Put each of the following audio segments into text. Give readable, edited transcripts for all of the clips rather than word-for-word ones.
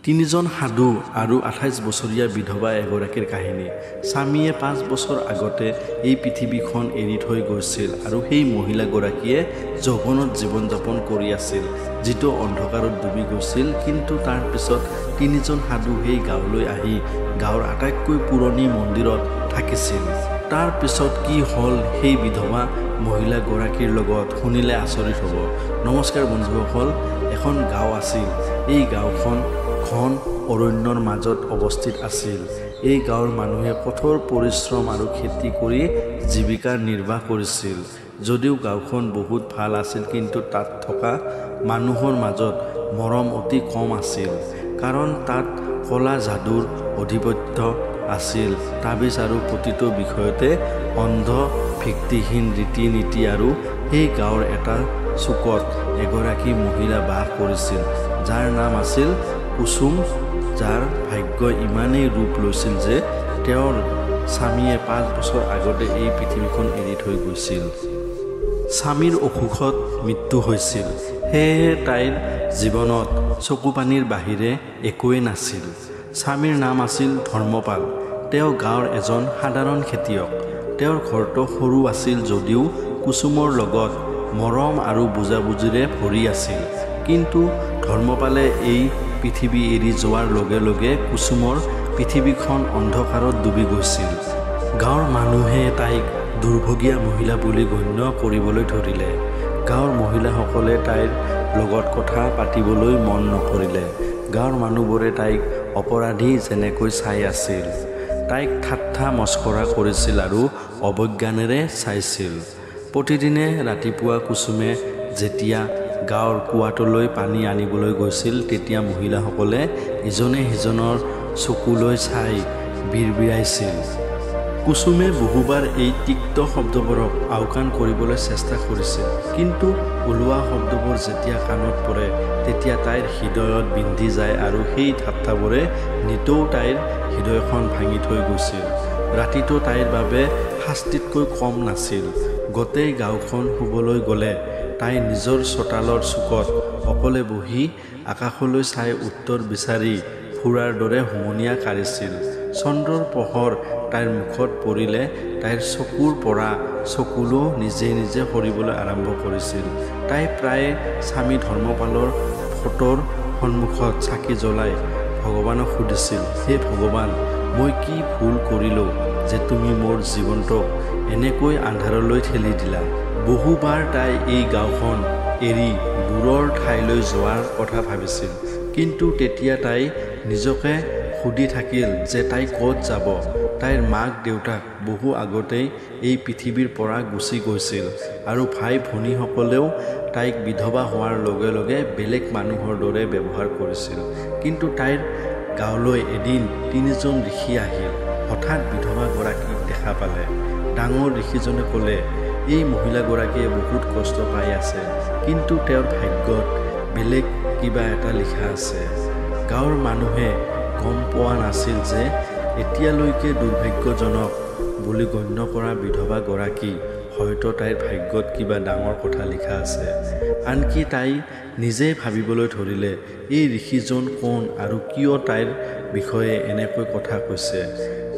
তিনিজন সাধু আৰু 28 বছৰীয়া বিধৱা এগৰাকীৰ কাহিনী। স্বামীয়ে 5 বছৰ আগতে এই পৃথিৱীখন এৰি থৈ গৈছিল আৰু সেই মহিলাগৰাকীয়ে যৌৱনত জীৱন যাপন কৰি আছিল, যিটো অন্ধকাৰত ডুবি গৈছিল। কিন্তু তাৰ পিছত তিনিজন সাধু সেই গাঁৱলৈ আহি গাঁৱৰ আটাইতকৈ পুৰণি মন্দিৰত থাকিছিল। তাৰ পিছত কি হ'ল সেই বিধৱা মহিলাগৰাকীৰ লগত শুনিলে আচৰিত হ'ব। নমস্কাৰ বন্ধুসকল, এখন গাঁও আছিল। এই গাঁওখন ঘন অৰণ্যৰ মাজত অৱস্থিত আছিল। এই গাঁৱৰ মানুহে কঠোৰ পৰিশ্ৰম আৰু খেতি কৰি জীৱিকা নিৰ্বাহ কৰিছিল। যদিও গাঁওখন বহুত ভাল আছিল, কিন্তু তাত থকা মানুহৰ মাজত মৰম অতি কম আছিল। কাৰণ তাত কলা যাদুৰ আধিপত্য আছিল। তাবিজ আৰু প্ৰতিটো বিষয়তে অন্ধ ভিত্তিহীন ৰীতি নীতি। আৰু সেই গাঁৱৰ এটা চুকত এগৰাকী মহিলা বাস কৰিছিল, যাৰ নাম আছিল কুসুম, যাৰ ভাগ্য ইমানেই ৰূপ লৈছিল যে তেওঁৰ স্বামীয়ে 5 বছৰ আগতে এই পৃথিৱীখন এৰি থৈ গৈছিল। স্বামীৰ অসুখত মৃত্যু হৈছিল, সেয়েহে তাইৰ জীৱনত চকুপানীৰ বাহিৰে একোৱেই নাছিল। স্বামীৰ নাম আছিল ধৰ্মপাল। তেওঁ গাঁৱৰ এজন সাধাৰণ খেতিয়ক। তেওঁৰ ঘৰটো সৰু আছিল যদিও কুসুমৰ লগত মৰম আৰু বুজাবুজিৰে ভৰি আছিল। কিন্তু ধৰ্মপালে এই পৃথিৱী এৰি যোৱাৰ লগে লগে কুসুমৰ পৃথিৱীখন অন্ধকাৰত ডুবি গৈছিল। গাঁৱৰ মানুহে তাইক দুৰ্ভগীয়া মহিলা বুলি গণ্য কৰিবলৈ ধৰিলে। গাঁৱৰ মহিলাসকলে তাইৰ লগত কথা পাতিবলৈ মন নকৰিলে। গাঁৱৰ মানুহবোৰে তাইক অপৰাধী যেনেকৈ চাই আছিল। তাইক ঠাট্টা মস্কৰা কৰিছিল আৰু অৱজ্ঞানেৰে চাইছিল। প্ৰতিদিনে ৰাতিপুৱা কুসুমে যেতিয়া গাঁৱৰ কুৱাটোলৈ পানী আনিবলৈ গৈছিল, তেতিয়া মহিলাসকলে ইজনে সিজনৰ চকুলৈ চাই বিৰবিৰাইছিল। কুসুমে বহুবাৰ এই তিক্ত শব্দবোৰক আওকাণ কৰিবলৈ চেষ্টা কৰিছিল, কিন্তু ওলোৱা শব্দবোৰ যেতিয়া কাণত পৰে তেতিয়া তাইৰ হৃদয়ত বিন্ধি যায় আৰু সেই ঠাট্টাবোৰে নিতৌ তাইৰ হৃদয়খন ভাঙি থৈ গৈছিল। ৰাতিটো তাইৰ বাবে শাস্তিতকৈ কম নাছিল। গোটেই গাঁওখন শুবলৈ গ'লে তাই নিজৰ চোতালৰ চুকত অকলে বহি আকাশলৈ চাই উত্তৰ বিচাৰি ফুৰাৰ দৰে হুমুনিয়া কাঢ়িছিল। চন্দ্ৰৰ পোহৰ তাইৰ মুখত পৰিলে তাইৰ চকুৰ পৰা চকুলো নিজে নিজে সৰিবলৈ আৰম্ভ কৰিছিল। তাই প্ৰায়ে স্বামী ধৰ্মপালৰ ফটোৰ সন্মুখত চাকি জ্বলাই ভগৱানক সুধিছিল, হে ভগৱান, মই কি ভুল কৰিলোঁ যে তুমি মোৰ জীৱনটোক এনেকৈ আন্ধাৰলৈ ঠেলি দিলা। বহুবাৰ তাই এই গাঁওখন এৰি দূৰৰ ঠাইলৈ যোৱাৰ কথা ভাবিছিল, কিন্তু তেতিয়া তাই নিজকে সুধি থাকিল যে তাই ক'ত যাব। তাইৰ মাক দেউতাক বহু আগতেই এই পৃথিৱীৰ পৰা গুচি গৈছিল আৰু ভাই ভনীসকলেও তাইক বিধৱা হোৱাৰ লগে লগে বেলেগ মানুহৰ দৰে ব্যৱহাৰ কৰিছিল। কিন্তু তাইৰ গাঁৱলৈ এদিন 3জন ঋষি আহিল। হঠাৎ বিধৱাগৰাকীক দেখা পালে ডাঙৰ ঋষিজনে ক'লে, এই মহিলাগৰাকীয়ে বহুত কষ্ট পাই আছে, কিন্তু তেওঁৰ ভাগ্যত বেলেগ কিবা এটা লিখা আছে। গাঁৱৰ মানুহে গম পোৱা নাছিল যে এতিয়ালৈকে দুৰ্ভাগ্যজনক বুলি গণ্য কৰা বিধৱাগৰাকী হয়তো তাইৰ ভাগ্যত কিবা ডাঙৰ কথা লিখা আছে। আনকি তাই নিজেই ভাবিবলৈ ধৰিলে, এই ঋষিজন কোন আৰু কিয় তাইৰ বিষয়ে এনেকৈ কথা কৈছে।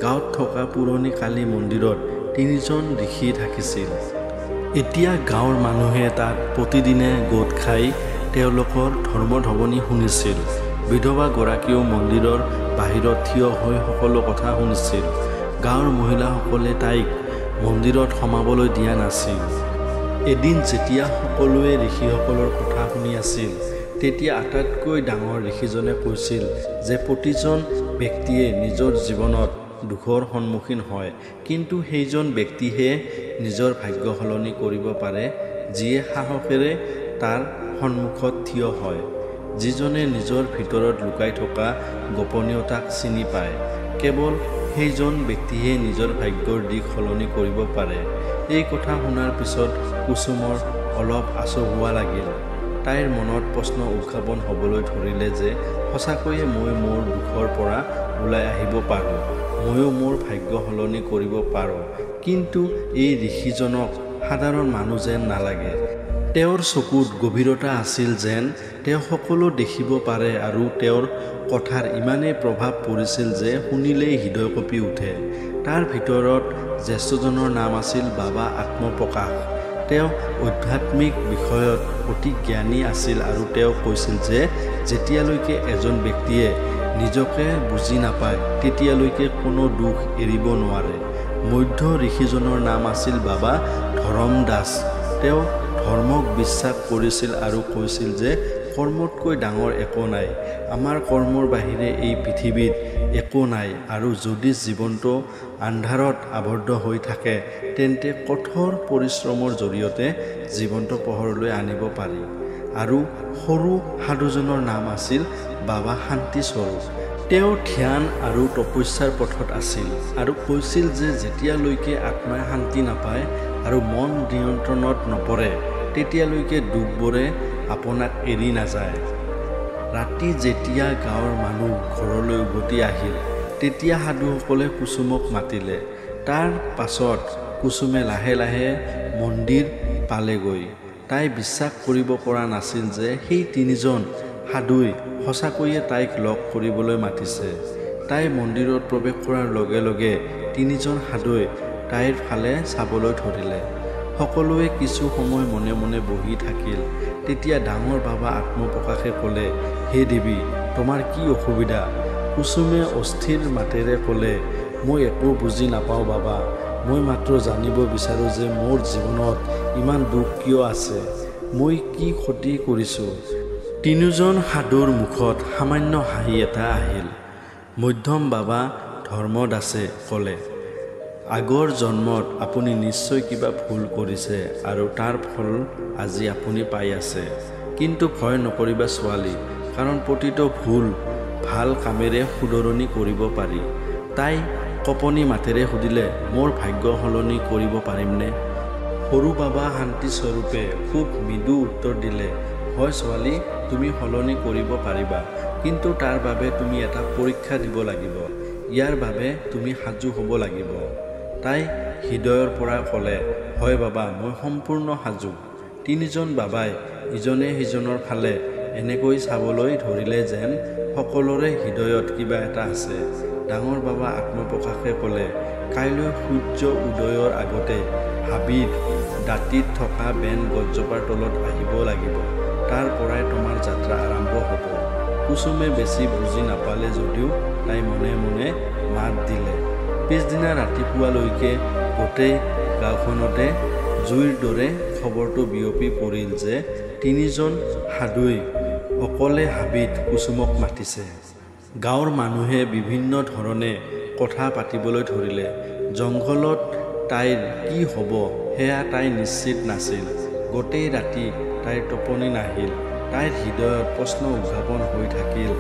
গাঁৱত থকা পুৰণি কালী মন্দিৰত 3জন ঋষি থাকিছিল। এতিয়া গাঁৱৰ মানুহে তাত প্ৰতিদিনে গোট খাই তেওঁলোকৰ ধৰ্মধ্বনি শুনিছিল। বিধৱাগৰাকীয়েও মন্দিৰৰ বাহিৰত থিয় হৈ সকলো কথা শুনিছিল। গাঁৱৰ মহিলাসকলে তাইক মন্দিৰত সোমাবলৈ দিয়া নাছিল। এদিন যেতিয়া সকলোৱে ঋষিসকলৰ কথা শুনি আছিল, তেতিয়া আটাইতকৈ ডাঙৰ ঋষিজনে কৈছিল যে প্ৰতিজন ব্যক্তিয়ে নিজৰ জীৱনত দুখৰ সন্মুখীন হয়, কিন্তু সেইজন ব্যক্তিহে নিজৰ ভাগ্য সলনি কৰিব পাৰে যিয়ে সাহসেৰে তাৰ সন্মুখত থিয় হয়, যিজনে নিজৰ ভিতৰত লুকাই থকা গোপনীয়তাক চিনি পায়। কেৱল সেইজন ব্যক্তিহে নিজৰ ভাগ্যৰ দিশ সলনি কৰিব পাৰে। এই কথা শুনাৰ পিছত কুসুমৰ অলপ আচহুৱা লাগিল। তাইৰ মনত প্ৰশ্ন উত্থাপন হ'বলৈ ধৰিলে যে সঁচাকৈয়ে মই মোৰ দুখৰ পৰা ওলাই আহিব পাৰোঁ, ময়ো মোৰ ভাগ্য সলনি কৰিব পাৰোঁ। কিন্তু এই ঋষিজনক সাধাৰণ মানুহ যেন নালাগে। তেওঁৰ চকুত গভীৰতা আছিল যেন তেওঁ সকলো দেখিব পাৰে আৰু তেওঁৰ কথাৰ ইমানেই প্ৰভাৱ পৰিছিল যে শুনিলেই হৃদয় কঁপি উঠে। তাৰ ভিতৰত জ্যেষ্ঠজনৰ নাম আছিল বাবা আত্মপ্ৰকাশ। তেওঁ আধ্যাত্মিক বিষয়ত অতি জ্ঞানী আছিল আৰু তেওঁ কৈছিল যে যেতিয়ালৈকে এজন ব্যক্তিয়ে নিজকে বুজি নাপায় তেতিয়ালৈকে কোনো দুখ এৰিব নোৱাৰে। মধ্য ঋষিজনৰ নাম আছিল বাবা ধৰম দাস। তেওঁ ধৰ্মক বিশ্বাস কৰিছিল আৰু কৈছিল যে কৰ্মতকৈ ডাঙৰ একো নাই। আমাৰ কৰ্মৰ বাহিৰে এই পৃথিৱীত একো নাই আৰু যদি জীৱনটো আন্ধাৰত আবদ্ধ হৈ থাকে তেন্তে কঠোৰ পৰিশ্ৰমৰ জৰিয়তে জীৱনটো পোহৰলৈ আনিব পাৰি। আৰু সৰু সাধুজনৰ নাম আছিল বাবা শান্তিস্বৰূপ। তেওঁ ধ্যান আৰু তপস্যাৰ পথত আছিল আৰু কৈছিল যে যেতিয়ালৈকে আত্মাই শান্তি নাপায় আৰু মন নিয়ন্ত্ৰণত নপৰে তেতিয়ালৈকে দুখবোৰে আপোনাক এৰি নাযায়। ৰাতি যেতিয়া গাঁৱৰ মানুহ ঘৰলৈ উভতি আহিল তেতিয়া সাধুসকলে কুসুমক মাতিলে। তাৰ পাছত কুসুমে লাহে লাহে মন্দিৰ পালেগৈ। তাই বিশ্বাস কৰিব পৰা নাছিল যে সেই তিনিজন সাধুই সঁচাকৈয়ে তাইক লগ কৰিবলৈ মাতিছে। তাই মন্দিৰত প্ৰৱেশ কৰাৰ লগে লগে তিনিজন সাধুই তাইৰ ফালে চাবলৈ ধৰিলে। সকলোৱে কিছু সময় মনে মনে বহি থাকিল। তেতিয়া ডাঙৰ বাবা আত্মপ্ৰকাশে ক'লে, হে দেৱী, তোমাৰ কি অসুবিধা? কুসুমে অস্থিৰ মাতেৰে ক'লে, মই একো বুজি নাপাওঁ বাবা। মই মাত্ৰ জানিব বিচাৰোঁ যে মোৰ জীৱনত ইমান দুখ কিয় আছে? মই কি ক্ষতি কৰিছোঁ? তিনিজন সাধুৰ মুখত সামান্য হাঁহি এটা আহিল। মধ্যম বাবা ধৰ্মদাসে ক'লে, আগৰ জন্মত আপুনি নিশ্চয় কিবা ভুল কৰিছে আৰু তাৰ ফল আজি আপুনি পাই আছে। কিন্তু ভয় নকৰিবা ছোৱালী, কাৰণ প্ৰতিটো ভুল ভাল কামেৰে শুধৰণি কৰিব পাৰি। তাই কঁপনি মাতেৰে সুধিলে, মোৰ ভাগ্য সলনি কৰিব পাৰিমনে? সৰু বাবা শান্তিস্বৰূপে খুব মৃদু উত্তৰ দিলে, হয় ছোৱালী, তুমি সলনি কৰিব পাৰিবা, কিন্তু তাৰ বাবে তুমি এটা পৰীক্ষা দিব লাগিব। ইয়াৰ বাবে তুমি সাজু হ'ব লাগিব। তাই হৃদয়ৰ পৰা ক'লে, হয় বাবা, মই সম্পূৰ্ণ সাজু। তিনিজন বাবাই ইজনে সিজনৰ ফালে এনেকৈ চাবলৈ ধৰিলে যেন সকলোৰে হৃদয়ত কিবা এটা আছে। ডাঙৰ বাবা আত্মপ্ৰকাশে ক'লে, কাইলৈ সূৰ্য উদয়ৰ আগতে হাবিত দাঁতিত থকা বেন গছজোপাৰ তলত আহিব লাগিব। তাৰ পৰাই তোমাৰ যাত্ৰা আৰম্ভ হ'ব। কুসুমে বেছি বুজি নাপালে যদিও তাই মনে মনে মাত দিলে। পিছদিনা ৰাতিপুৱালৈকে গোটেই গাঁওখনতে জুইৰ দৰে খবৰটো বিয়পি পৰিল যে তিনিজন সাধুই অকলে হাবিত কুসুমক মাতিছে। গাঁৱৰ মানুহে বিভিন্ন ধৰণে কথা পাতিবলৈ ধৰিলে। জংঘলত তাইৰ কি হ'ব সেয়া তাই নিশ্চিত নাছিল। গোটেই ৰাতি তাইৰ টোপনি নাহিল। তাইৰ হৃদয়ত প্ৰশ্ন উত্থাপন হৈ থাকিল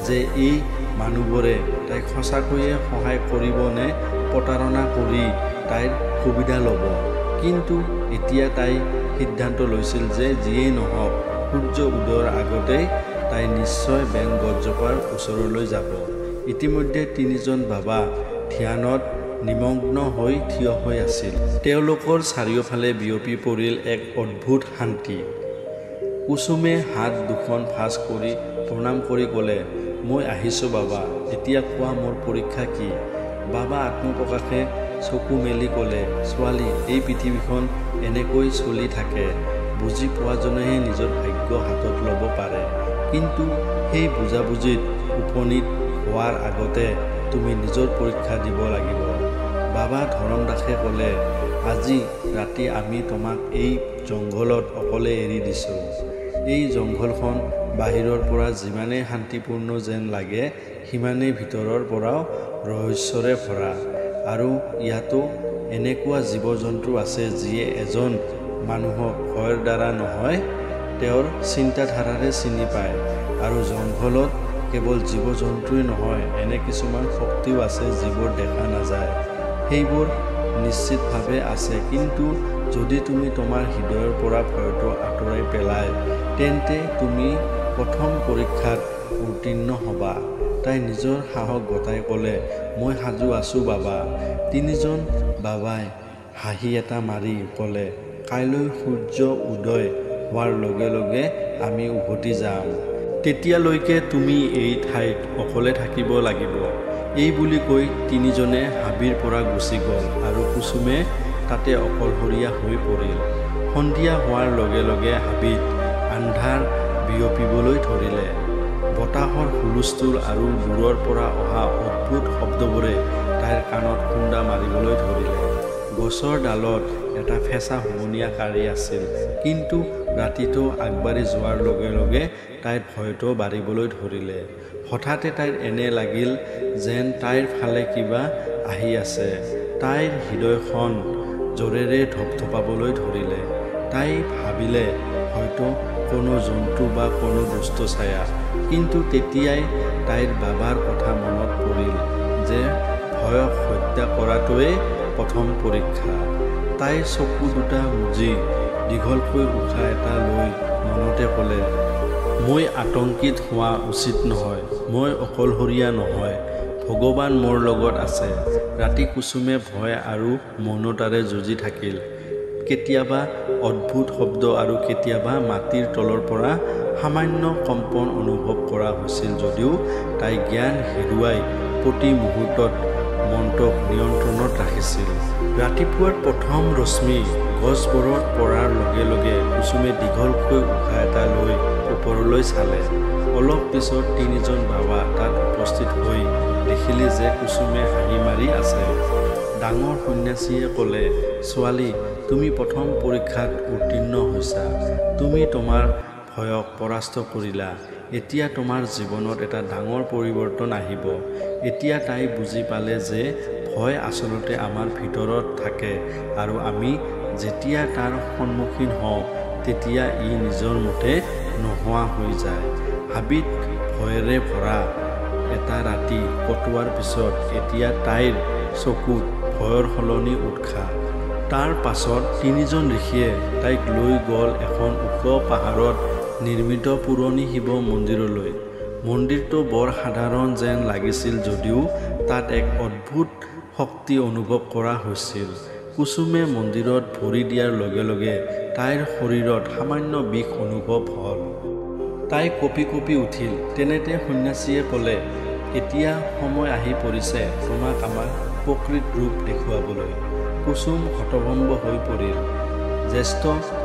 যে এই মানুহবোৰে তাইক সঁচাকৈয়ে সহায় কৰিব নে প্ৰতাৰণা কৰি তাইৰ সুবিধা ল'ব। কিন্তু এতিয়া তাই সিদ্ধান্ত লৈছিল যে যিয়েই নহওক সূৰ্য উদয়ৰ আগতেই তাই নিশ্চয় বেন গছজোপাৰ ওচৰলৈ যাব। ইতিমধ্যে তিনিজন বাবা ধ্যানত নিমগ্ন হৈ থিয় হৈ আছিল। তেওঁলোকৰ চাৰিওফালে বিয়পি পৰিল এক অদ্ভুত শান্তি। কুসুমে হাত দুখন ভাঁজ কৰি প্ৰণাম কৰি ক'লে, মই আহিছোঁ বাবা, এতিয়া কোৱা মোৰ পৰীক্ষা কি? বাবা আত্মপ্ৰকাশে চকু মেলি ক'লে, ছোৱালী, এই পৃথিৱীখন এনেকৈ চলি থাকে। বুজি পোৱাজনেহে নিজৰ ভাগ্য হাতত ল'ব পাৰে। কিন্তু সেই বুজাবুজিত উপনীত হোৱাৰ আগতে তুমি নিজৰ পৰীক্ষা দিব লাগিব। বাবা ধৰম দাসে ক'লে, আজি ৰাতি আমি তোমাক এই জংঘলত অকলে এৰি দিছোঁ। এই জংঘলখন বাহিৰৰ পৰা যিমানেই শান্তিপূৰ্ণ যেন লাগে সিমানেই ভিতৰৰ পৰাও ৰহস্যৰে ভৰা। আৰু ইয়াতো এনেকুৱা জীৱ জন্তু আছে যিয়ে এজন মানুহক ভয়ৰ দ্বাৰা নহয় তেওঁৰ চিন্তাধাৰাৰে চিনি পায়। আৰু জংঘলত কেৱল জীৱ জন্তুৱেই নহয়, এনে কিছুমান শক্তিও আছে যিবোৰ দেখা নাযায়। সেইবোৰ নিশ্চিতভাৱে আছে, কিন্তু যদি তুমি তোমাৰ হৃদয়ৰ পৰা ভয়টো আঁতৰাই পেলাই তেন্তে তুমি প্ৰথম পৰীক্ষাত উত্তীৰ্ণ হ'বা। তাই নিজৰ সাহস গোটাই ক'লে, মই সাজু আছোঁ বাবা। তিনিজন বাবাই হাঁহি এটা মাৰি ক'লে, কাইলৈ সূৰ্য উদয় হোৱাৰ লগে লগে আমি উভতি যাম। তেতিয়ালৈকে তুমি এই ঠাইত অকলে থাকিব লাগিব। এই বুলি কৈ তিনিজনে হাবিৰ পৰা গুচি গ'ল আৰু কুসুমে তাতে অকলশৰীয়া হৈ পৰিল। সন্ধিয়া হোৱাৰ লগে লগে হাবিত আন্ধাৰ বিয়পিবলৈ ধৰিলে। বতাহৰ হুলস্থুল আৰু দূৰৰ পৰা অহা অদ্ভুত শব্দবোৰে তাইৰ কাণত খুন্দা মাৰিবলৈ ধৰিলে। গছৰ ডালত এটা ফেঁচা হুমুনিয়া কাঢ়ি আছিল, কিন্তু ৰাতিটো আগবাঢ়ি যোৱাৰ লগে লগে তাইৰ ভয়টো বাঢ়িবলৈ ধৰিলে। হঠাতে তাইৰ এনে লাগিল যেন তাইৰ ফালে কিবা আহি আছে। তাইৰ হৃদয়খন জোৰেৰে ধপধপাবলৈ ধৰিলে। তাই ভাবিলে হয়তো কোনো জন্তু বা কোনো দুষ্ট ছায়া। কিন্তু তেতিয়াই তাইৰ বাবাৰ কথা মনত পৰিল যে ভয়ক হত্যা কৰাটোৱেই প্ৰথম পৰীক্ষা। তাইৰ চকু দুটা মুজি দীঘলকৈ উশাহ এটা লৈ মনতে ক'লে, মই আতংকিত হোৱা উচিত নহয়, মই অকলশৰীয়া নহয়, ভগৱান মোৰ লগত আছে। ৰাতি কুসুমে ভয় আৰু মৌনতাৰে যুঁজি থাকিল। কেতিয়াবা অদ্ভুত শব্দ আৰু কেতিয়াবা মাটিৰ তলৰ পৰা সামান্য কম্পন অনুভৱ কৰা হৈছিল যদিও তাই জ্ঞান হেৰুৱাই প্ৰতি মুহূৰ্তত মনটোক নিয়ন্ত্ৰণত ৰাখিছিল। ৰাতিপুৱাৰ প্ৰথম ৰশ্মি গছবোৰত পৰাৰ লগে লগে কুসুমে দীঘলকৈ উশাহ এটা লৈ ওপৰলৈ চালে। অলপ পিছত তিনিজন বাবা তাত উপস্থিত হৈ দেখিলে যে কুসুমে হাঁহি মাৰি আছে। ডাঙৰ সন্যাসীয়ে ক'লে, ছোৱালী, তুমি প্ৰথম পৰীক্ষাত উত্তীৰ্ণ হৈছা। তুমি তোমাৰ ভয়ক পৰাস্ত কৰিলা। এতিয়া তোমাৰ জীৱনত এটা ডাঙৰ পৰিৱৰ্তন আহিব। এতিয়া তাই বুজি পালে যে ভয় আচলতে আমাৰ ভিতৰত থাকে আৰু আমি যেতিয়া তাৰ সন্মুখীন হওঁ তেতিয়া ই নিজৰ মতে নোহোৱা হৈ যায়। হাবিত ভয়েৰে ভৰা এটা ৰাতি কটোৱাৰ পিছত এতিয়া তাইৰ চকুত ভয়ৰ সলনি উৎসাহ। তাৰ পাছত তিনিজন ঋষিয়ে তাইক লৈ গ'ল এখন ওখ পাহাৰত নিৰ্মিত পুৰণি শিৱ মন্দিৰলৈ। মন্দিৰটো বৰ সাধাৰণ যেন লাগিছিল যদিও তাত এক অদ্ভুত শক্তি অনুভৱ কৰা হৈছিল। কুসুমে মন্দিৰত ভৰি দিয়াৰ লগে লগে তাইৰ শৰীৰত সামান্য বিষ অনুভৱ হ'ল। তাই কঁপি কঁপি উঠিল। তেনেতে সন্যাসীয়ে ক'লে, এতিয়া সময় আহি পৰিছে তোমাক আমাক প্ৰকৃত ৰূপ দেখুৱাবলৈ। কুসুম হতভম্ব হৈ পৰিল। জ্যেষ্ঠ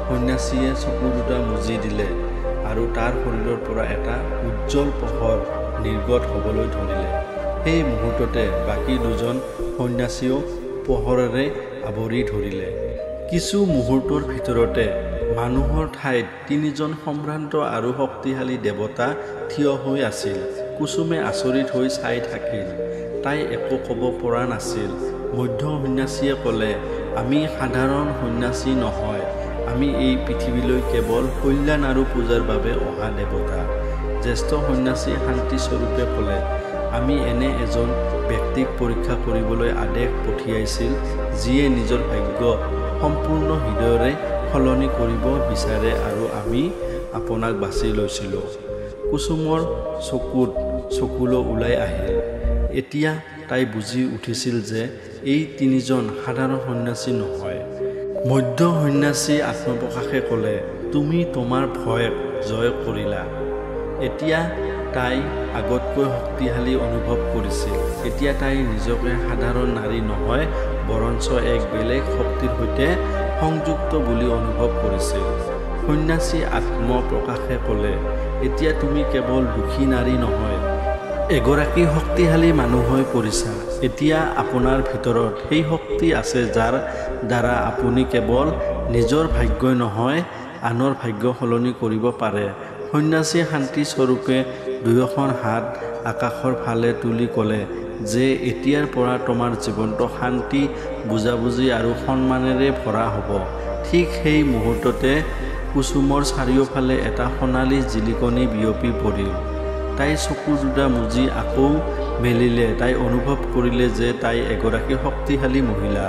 সন্যাসীয়ে চকু দুটা মুজি দিলে আৰু তাৰ শৰীৰৰ পৰা এটা উজ্জ্বল পোহৰ নিৰ্গত হ'বলৈ ধৰিলে। সেই মুহূৰ্ততে বাকী দুজন সন্যাসীও পোহৰেৰে আৱৰি ধৰিলে। কিছু মুহূৰ্তৰ ভিতৰতে মানুহৰ ঠাইত তিনিজন সম্ভ্ৰান্ত আৰু শক্তিশালী দেৱতা থিয় হৈ আছিল। কুসুমে আচৰিত হৈ চাই থাকিল। তাই একো ক'ব পৰা নাছিল। মধ্য সন্যাসীয়ে ক'লে, আমি সাধাৰণ সন্যাসী নহয়, আমি এই পৃথিৱীলৈ কেৱল কল্যাণ আৰু পূজাৰ বাবে অহা দেৱতা। জ্যেষ্ঠ সন্যাসী শান্তিস্বৰূপে ক'লে, আমি এনে এজন ব্যক্তিক পৰীক্ষা কৰিবলৈ আদেশ পঠিয়াইছিল যিয়ে নিজৰ ভাগ্য সম্পূৰ্ণ হৃদয়ৰে সলনি কৰিব বিচাৰে আৰু আমি আপোনাক বাছি লৈছিলোঁ। কুসুমৰ চকুত চকুলো ওলাই আহিল। এতিয়া তাই বুজি উঠিছিল যে এই তিনিজন সাধাৰণ সন্যাসী নহয়। মধ্য সন্যাসী আত্মপ্ৰকাশে ক'লে, তুমি তোমাৰ ভয়ক জয় কৰিলা। এতিয়া তাই আগতকৈ শক্তিশালী অনুভৱ কৰিছিল। এতিয়া তাই নিজকে সাধাৰণ নাৰী নহয়, বৰঞ্চ এক বেলেগ শক্তিৰ সৈতে সংযুক্ত বুলি অনুভৱ কৰিছিল। সন্যাসী আত্মপ্ৰকাশে ক'লে, এতিয়া তুমি কেৱল দুখী নাৰী নহয়, এগৰাকী শক্তিশালী মানুহ হৈ পৰিছা। এতিয়া আপোনাৰ ভিতৰত সেই শক্তি আছে যাৰ দ্বাৰা আপুনি কেৱল নিজৰ ভাগ্যই নহয় আনৰ ভাগ্য সলনি কৰিব পাৰে। সন্যাসী শান্তিস্বৰূপে দুয়োখন হাত আকাশৰ ফালে তুলি ক'লে যে এতিয়াৰ পৰা তোমাৰ জীৱনটো শান্তি, বুজাবুজি আৰু সন্মানেৰে ভৰা হ'ব। ঠিক সেই মুহূৰ্ততে কুসুমৰ চাৰিওফালে এটা সোণালী জিলিকনি বিয়পি পৰিল। তাই চকু দুটা মুজি আকৌ মেলিলে। তাই অনুভৱ কৰিলে যে তাই এগৰাকী শক্তিশালী মহিলা।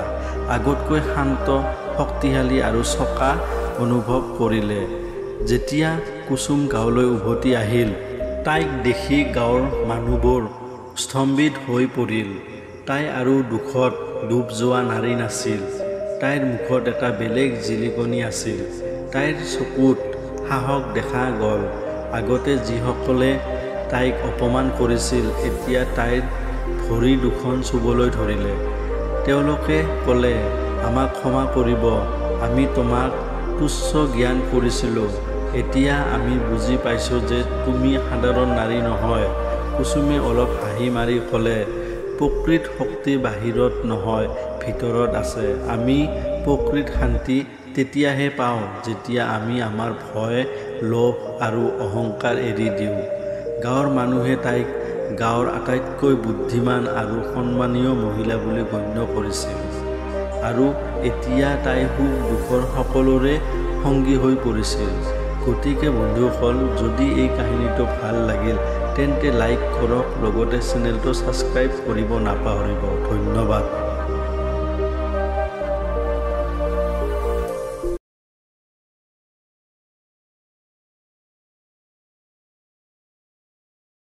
আগতকৈ শান্ত, শক্তিশালী আৰু চকা অনুভৱ কৰিলে। যেতিয়া কুসুম গাঁৱলৈ উভতি আহিল, তাইক দেখি গাঁৱৰ মানুহবোৰ স্তম্ভিত হৈ পৰিল। তাই আৰু দুখত ডুব যোৱা নাৰী নাছিল। তাইৰ মুখত এটা বেলেগ জিলিকনি আছিল। তাইৰ চকুত সাহস দেখা গ'ল। আগতে যিসকলে তাইক অপমান কৰিছিল এতিয়া তাইৰ ভৰি দুখন চুবলৈ ধৰিলে। তেওঁলোকে ক'লে, আমাক ক্ষমা কৰিব, আমি তোমাক তুচ্ছ জ্ঞান কৰিছিলোঁ। এতিয়া আমি বুজি পাইছোঁ যে তুমি সাধাৰণ নাৰী নহয়। কুসুমে অলপ হাঁহি মাৰি ক'লে, প্ৰকৃত শক্তি বাহিৰত নহয়, ভিতৰত আছে। আমি প্ৰকৃত শান্তি তেতিয়াহে পাওঁ যেতিয়া আমি আমাৰ ভয়, লোভ আৰু অহংকাৰ এৰি দিওঁ। গাঁৱৰ মানুহে তাইক গাঁৱৰ আটাইতকৈ বুদ্ধিমান আৰু সন্মানীয় মহিলা বুলি গণ্য কৰিছিল। আৰু এতিয়া তাই সুখ দুখৰ সকলোৰে সংগী হৈ পৰিছিল। গতিকে বন্ধুসকল, যদি এই কাহিনীটো ভাল লাগিল তেন্তে লাইক কৰক, লগতে চেনেলটো ছাবস্ক্ৰাইব কৰিব নাপাহৰিব। ধন্যবাদ।